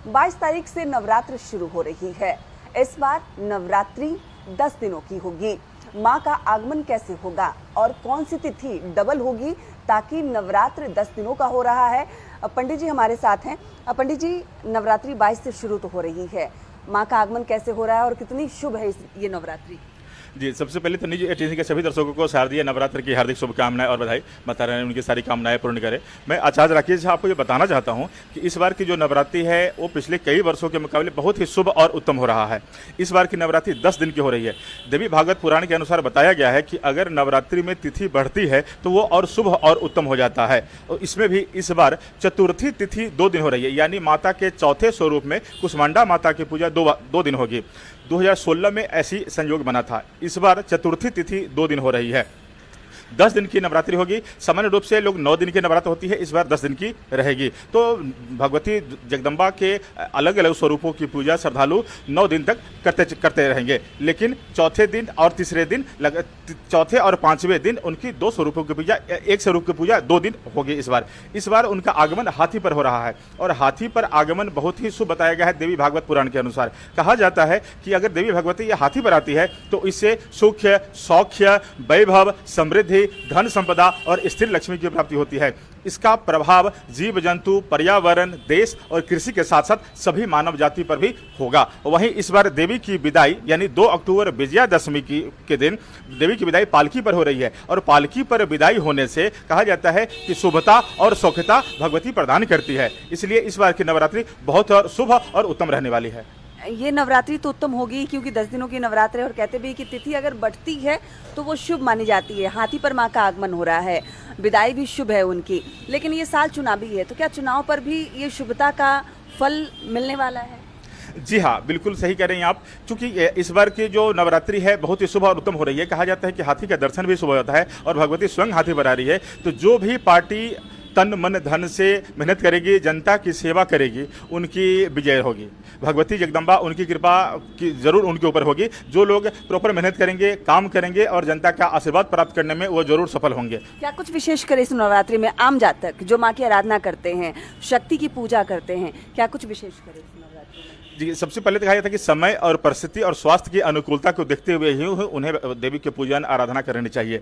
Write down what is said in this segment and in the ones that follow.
22 तारीख से नवरात्र शुरू हो रही है। इस बार नवरात्रि 10 दिनों की होगी। मां का आगमन कैसे होगा और कौन सी तिथि डबल होगी, ताकि नवरात्र 10 दिनों का हो रहा है। पंडित जी हमारे साथ हैं। पंडित जी, नवरात्रि 22 से शुरू तो हो रही है, मां का आगमन कैसे हो रहा है और कितनी शुभ है ये नवरात्रि? जी, सबसे पहले तो निजी टीवी के सभी दर्शकों को शारदीय नवरात्र की हार्दिक शुभकामनाएं और बधाई। माता रानी उनकी सारी कामनाएं पूर्ण करे। मैं आचार्य राकेश जी आपको ये बताना चाहता हूं कि इस बार की जो नवरात्रि है वो पिछले कई वर्षों के मुकाबले बहुत ही शुभ और उत्तम हो रहा है। इस बार की नवरात्रि 10 दिन की हो रही है। देवी भागवत पुराण के अनुसार बताया गया है कि अगर नवरात्रि में तिथि बढ़ती है तो वो और शुभ और उत्तम हो जाता है। और इसमें भी इस बार चतुर्थी तिथि 2 दिन हो रही है, यानी माता के चौथे स्वरूप में कुष्मांडा माता की पूजा 2 दिन होगी। 2016 में ऐसी संयोग बना था। इस बार चतुर्थी तिथि 2 दिन हो रही है। 10 दिन की नवरात्रि होगी। सामान्य रूप से लोग 9 दिन की नवरात्रि होती है, इस बार 10 दिन की रहेगी। तो भगवती जगदम्बा के अलग अलग स्वरूपों की पूजा श्रद्धालु 9 दिन तक करते रहेंगे, लेकिन चौथे दिन और तीसरे दिन चौथे और पांचवें दिन उनकी 2 स्वरूपों की पूजा, एक स्वरूप की पूजा 2 दिन होगी। इस बार उनका आगमन हाथी पर हो रहा है और हाथी पर आगमन बहुत ही शुभ बताया गया है। देवी भागवत पुराण के अनुसार कहा जाता है कि अगर देवी भगवती ये हाथी पर आती है तो इससे सुख, सौख्य, वैभव, समृद्धि, धन संपदा और स्थिर लक्ष्मी की प्राप्ति होती है। इसका प्रभाव जीव जंतु, पर्यावरण, देश और कृषि के साथ साथ सभी मानव जाति पर भी होगा। वहीं इस बार देवी की विदाई यानी 2 अक्टूबर विजयादशमी के दिन देवी की विदाई पालकी पर हो रही है और पालकी पर विदाई होने से कहा जाता है कि शुभता और सौख्यता भगवती प्रदान करती है। इसलिए इस बार की नवरात्रि बहुत शुभ और उत्तम रहने वाली है। ये नवरात्रि तो उत्तम होगी क्योंकि 10 दिनों की नवरात्रि, और कहते भी कि तिथि अगर बढ़ती है तो वो शुभ मानी जाती है। हाथी पर मां का आगमन हो रहा है, विदाई भी शुभ है उनकी। लेकिन ये साल चुनावी है, तो क्या चुनाव पर भी ये शुभता का फल मिलने वाला है? जी हाँ, बिल्कुल सही कह रही हैं आप। चूंकि इस बार की जो नवरात्रि है बहुत ही शुभ और उत्तम हो रही है। कहा जाता है कि हाथी का दर्शन भी शुभ होता है और भगवती स्वयं हाथी पर आ रही है। तो जो भी पार्टी तन मन धन से मेहनत करेगी, जनता की सेवा करेगी, उनकी विजय होगी। भगवती जगदम्बा उनकी कृपा की जरूर उनके ऊपर होगी। जो लोग प्रॉपर मेहनत करेंगे, काम करेंगे और जनता का आशीर्वाद प्राप्त करने में वो जरूर सफल होंगे। क्या कुछ विशेष करे इस नवरात्रि में आम जातक जो माँ की आराधना करते हैं, शक्ति की पूजा करते हैं, क्या कुछ विशेष करे इस नवरात्रि में? जी, सबसे पहले तो कहा जाता है कि समय और परिस्थिति और स्वास्थ्य की अनुकूलता को देखते हुए ही उन्हें देवी के पूजन आराधना करनी चाहिए।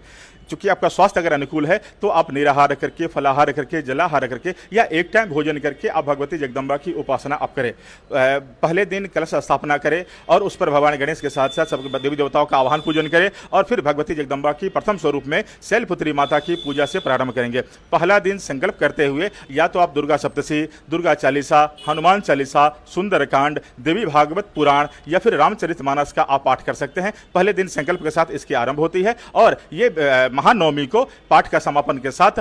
चूंकि आपका स्वास्थ्य अगर अनुकूल है तो आप निराहार करके, फलाहार करके, जलाहार करके या एक टाइम भोजन करके आप भगवती जगदम्बा की उपासना आप करें। पहले दिन कलश स्थापना करें और उस पर भगवान गणेश के साथ साथ सब देवी देवताओं का आह्वान पूजन करें और फिर भगवती जगदम्बा की प्रथम स्वरूप में शैलपुत्री माता की पूजा से प्रारंभ करेंगे। पहला दिन संकल्प करते हुए या तो आप दुर्गा सप्तशी, दुर्गा चालीसा, हनुमान चालीसा, सुंदरकांड, देवी भागवत पुराण या फिर रामचरितमानस का आप पाठ कर सकते हैं। पहले दिन संकल्प के साथ इसकी आरंभ होती है और ये महानवमी को पाठ का समापन के साथ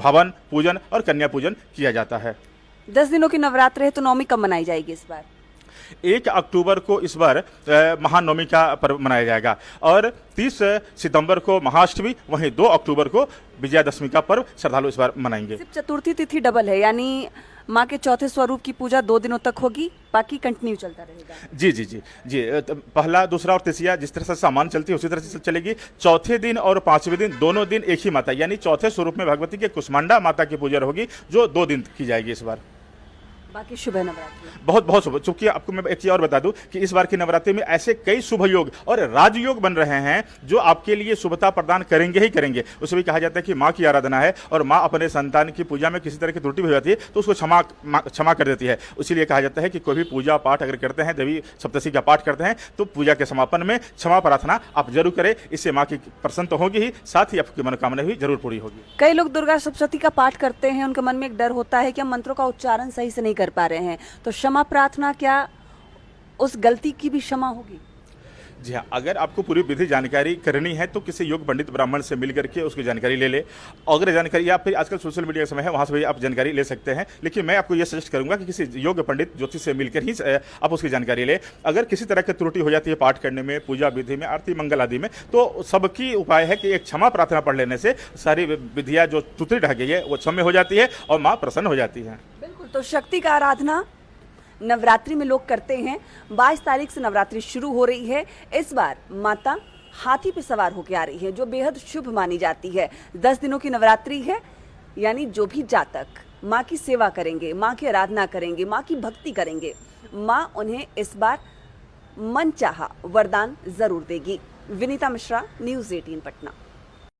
हवन, पूजन और कन्या पूजन किया जाता है। 10 दिनों की नवरात्र है तो नवमी कब मनाई जाएगी इस बार? 1 अक्टूबर को इस बार महानवमी का पर्व मनाया जाएगा और 30 सितंबर को महाअष्टमी, वहीं 2 अक्टूबर को विजयादशमी का पर्व श्रद्धालु इस बार मनाएंगे। सिर्फ चतुर्थी तिथि डबल है, यानी माँ के चौथे स्वरूप की पूजा 2 दिनों तक होगी, बाकी कंटिन्यू चलता रहेगा। जी जी जी जी, पहला, दूसरा और तीसरा जिस तरह से सामान चलती है उसी तरह से चलेगी। चौथे दिन और पांचवें दिन दोनों दिन एक ही माता यानी चौथे स्वरूप में भगवती के कुष्मांडा माता की पूजा होगी जो 2 दिन की जाएगी इस बार। बाकी शुभ है नवरात्रि, बहुत बहुत शुभ। चूंकि आपको मैं एक चीज और बता दूं कि इस बार की नवरात्रि में ऐसे कई शुभ योग और राजयोग बन रहे हैं जो आपके लिए शुभता प्रदान करेंगे ही करेंगे। उसमें भी कहा जाता है कि माँ की आराधना है और माँ अपने संतान की पूजा में किसी तरह की त्रुटि हो जाती है तो उसको क्षमा कर देती है। इसीलिए कहा जाता है कि कोई भी पूजा पाठ अगर करते हैं, देवी सप्तशी का पाठ करते हैं, तो पूजा के समापन में क्षमा प्रार्थना आप जरूर करें। इससे माँ की प्रसन्न तो होगी ही, साथ ही आपकी मनोकामना भी जरूर पूरी होगी। कई लोग दुर्गा सप्तशती का पाठ करते हैं, उनके मन में एक डर होता है कि हम मंत्रों का उच्चारण सही से नहीं कर पा रहे हैं, तो क्षमा प्रार्थना, क्या उस गलती की भी क्षमा होगी? जी हाँ, अगर आपको पूरी विधि जानकारी करनी है तो किसी योग पंडित ब्राह्मण से मिल करके उसकी जानकारी ले ले। अगर जानकारी, या फिर आजकल सोशल मीडिया का समय है, वहाँ से भी आप जानकारी ले सकते हैं। लेकिन मैं आपको ये सजेस्ट करूंगा कि किसी योग पंडित ज्योतिष से मिलकर ही आप उसकी जानकारी ले। अगर किसी तरह की त्रुटि हो जाती है पाठ करने में, पूजा विधि में, आरती मंगल आदि में, तो सबकी उपाय है कि एक क्षमा प्रार्थना पढ़ लेने से सारी विधियाँ जो त्रुटि ढह गई है वो क्षम्य हो जाती है और माँ प्रसन्न हो जाती है। बिल्कुल, तो शक्ति का आराधना नवरात्रि में लोग करते हैं। 22 तारीख से नवरात्रि शुरू हो रही है। इस बार माता हाथी पे सवार होकर आ रही है, जो बेहद शुभ मानी जाती है। 10 दिनों की नवरात्रि है, यानी जो भी जातक माँ की सेवा करेंगे, माँ की आराधना करेंगे, माँ की भक्ति करेंगे, माँ उन्हें इस बार मनचाहा वरदान जरूर देगी। विनीता मिश्रा, न्यूज़ 18 पटना।